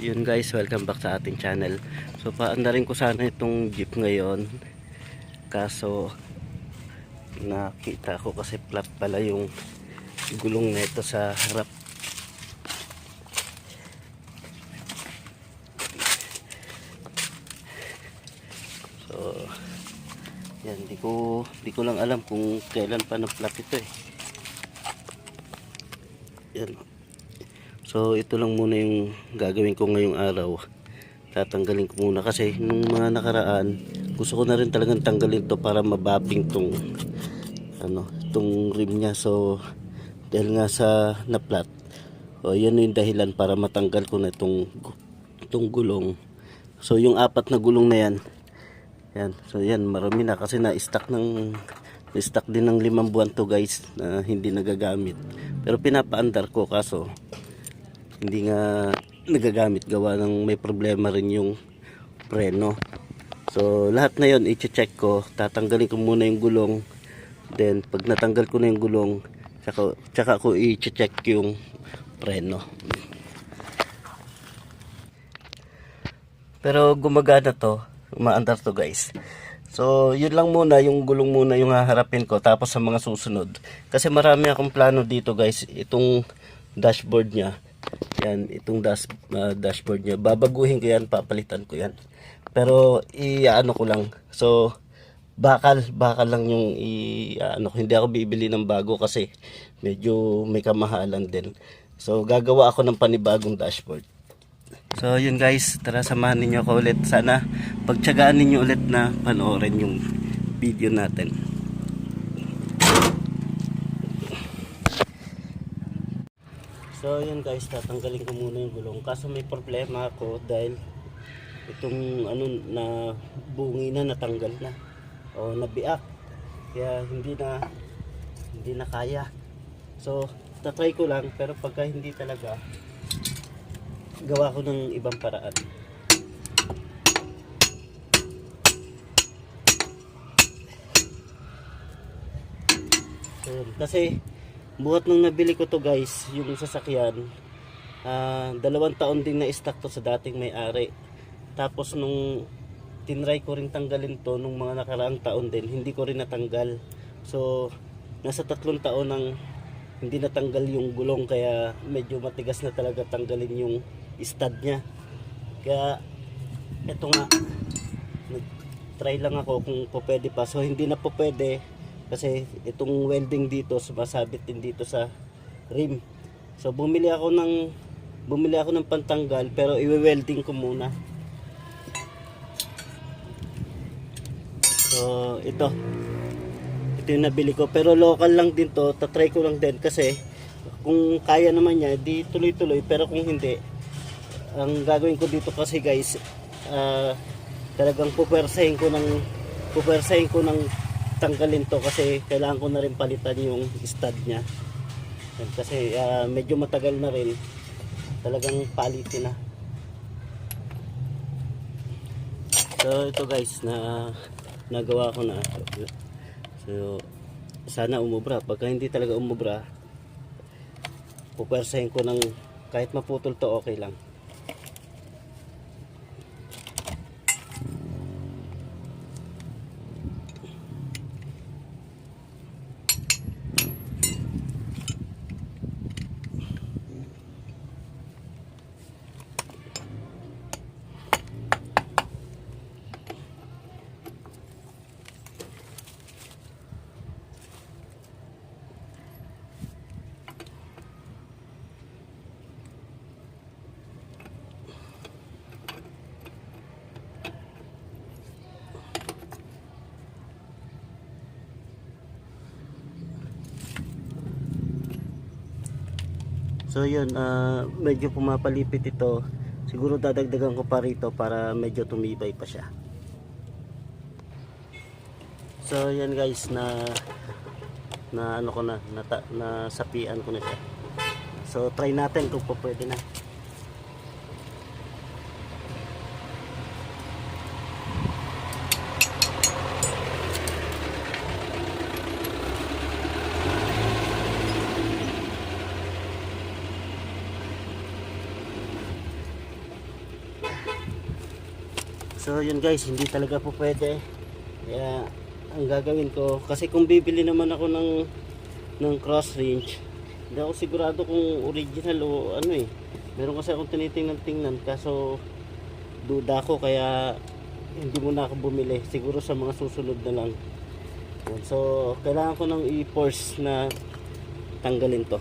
yun guys, welcome back sa ating channel. So paandarin ko sana itong jeep ngayon. Kaso nakita ko kasi flat pala yung gulong nito sa harap. So yan, di ko lang alam kung kailan pa na-flat ito eh. Yan. So ito lang muna yung gagawin ko ngayong araw. Tatanggalin ko muna kasi nung mga nakaraan gusto ko na rin talagang tanggalin to para mabapping tong itong rim niya. So dahil nga sa na-flat, yan yung dahilan para matanggal ko na itong gulong. So yung apat na gulong na yan. So yan, marami na kasi na-stock din ng 5 buwan to guys na hindi nagagamit. Pero pinapaandar ko kaso hindi nga nagagamit gawa ng may problema rin yung preno. So lahat na yon i-check ko, tatanggalin ko muna yung gulong, then pag natanggal ko na yung gulong tsaka ko i-check yung preno. Pero gumagana to, umaandar to guys. So yun lang muna, yung gulong muna yung haharapin ko, tapos sa mga susunod kasi marami akong plano dito guys. Itong dashboard nya, yan, itong dashboard nya, babaguhin ko yan, papalitan ko yan. Pero i-ano ko lang, so bakal lang yung hindi ako bibili ng bago kasi medyo may kamahalan din. So gagawa ako ng panibagong dashboard. So yun guys, tara samahan ninyo ako ulit. Sana pagtiyagaan ninyo ulit na panoorin yung video natin. So yun guys, tatanggalin ko muna yung gulong. Kaso may problema ako dahil itong na bungi na natanggal na o nabiak. Kaya hindi na kaya. So tatry ko lang, pero pagka hindi talaga, gawa ko ng ibang paraan. So, kasi buhat nung nabili ko to guys, yung sasakyan, 2 taon din na stock to sa dating may-ari. Tapos nung tinry ko rin tanggalin to nung mga nakaraang taon din, hindi ko rin natanggal. So nasa 3 taon nang hindi natanggal yung gulong, kaya medyo matigas na talaga tanggalin yung stud nya. Kaya eto nga, nag-try lang ako kung pwede pa. So hindi na po pwede kasi itong welding dito sumasabit din dito sa rim. So bumili ako ng pantanggal, pero i-welding ko muna. So ito yung nabili ko, pero local lang din to. Tatry ko lang din kasi kung kaya naman niya di tuloy-tuloy, pero kung hindi, ang gagawin ko dito kasi guys, talagang pupersahin ko ng tanggalin to kasi kailangan ko na rin palitan yung stud nya. Kasi medyo matagal na rin, talagang palitin na. So ito guys, nagawa ko na. So sana umubra. Pagka hindi talaga umubra, pupersahin ko ng kahit maputol to, okay lang. So yun, medyo pumapalipit ito. Siguro dadagdagan ko pa rito para medyo tumibay pa siya. So yan guys, nasapian ko na siya. So try natin kung pwede na. So yun guys, hindi talaga po pwede. Kaya ang gagawin ko, kasi kung bibili naman ako ng cross range, hindi ako sigurado kung original o ano eh. Meron kasi akong tinitingnan kaso duda ko, kaya hindi muna ako bumili. Siguro sa mga susunod na lang. So kailangan ko ng i-force na tanggalin to.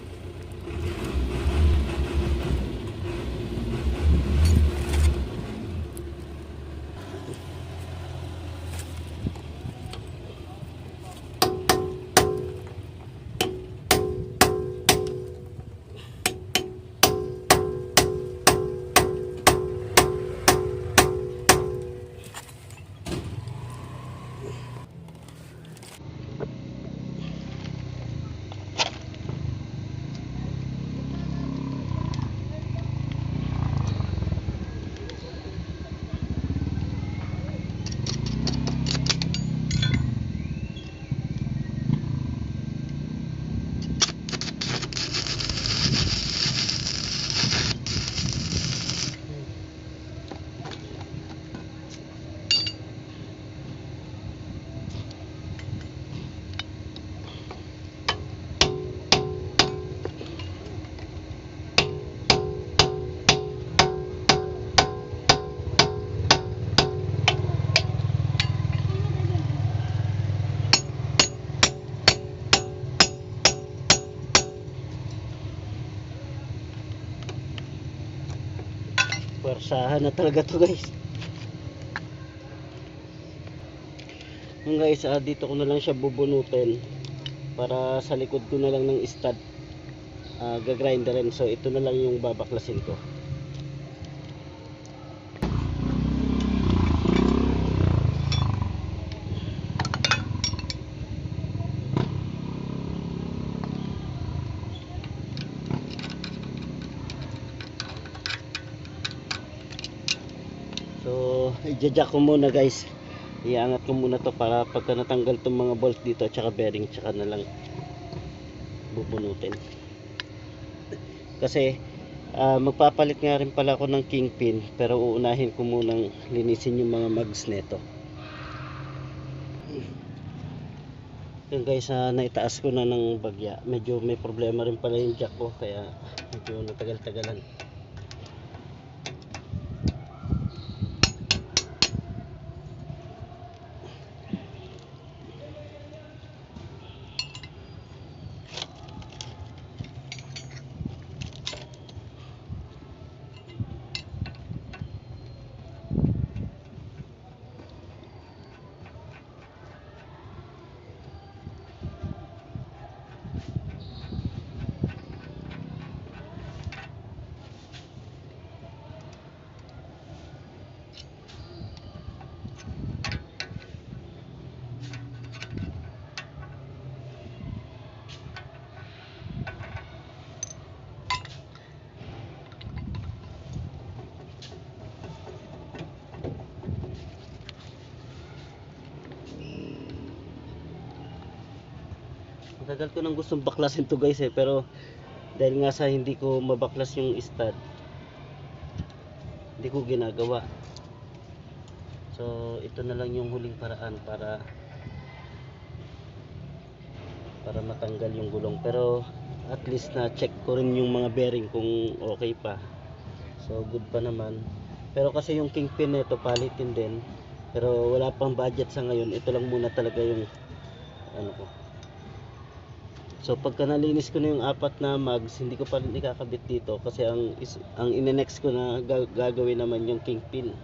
Persahan na talaga to guys. Yung guys, dito ko na lang siya bubunutin para sa likod ko na lang ng stud gagrinderin. So ito na lang yung babaklasin ko. So i-jack ko muna guys, iangat ko muna to para pagka natanggal tong mga bolt dito at saka bearing, tsaka na lang bubunutin. Kasi magpapalit nga rin pala ako ng kingpin, pero uunahin ko munang linisin yung mga mags neto. Yun guys, naitaas ko na ng bagya. Medyo may problema rin pala yung jack ko, kaya medyo natagal-tagalan. Tagal ko nang gustong baklasin to guys pero dahil nga sa hindi ko mabaklas yung stud, hindi ko ginagawa. So ito na lang yung huling paraan para matanggal yung gulong, pero at least na check ko rin yung mga bearing kung okay pa. So good pa naman, pero kasi yung kingpin nito palitin din, pero wala pang budget sa ngayon. Ito lang muna talaga yung ano ko. So pagka nalinis ko na yung apat na mags, hindi ko pa rin ikakabit dito kasi ang ine-next ko na gagawin naman yung kingpin.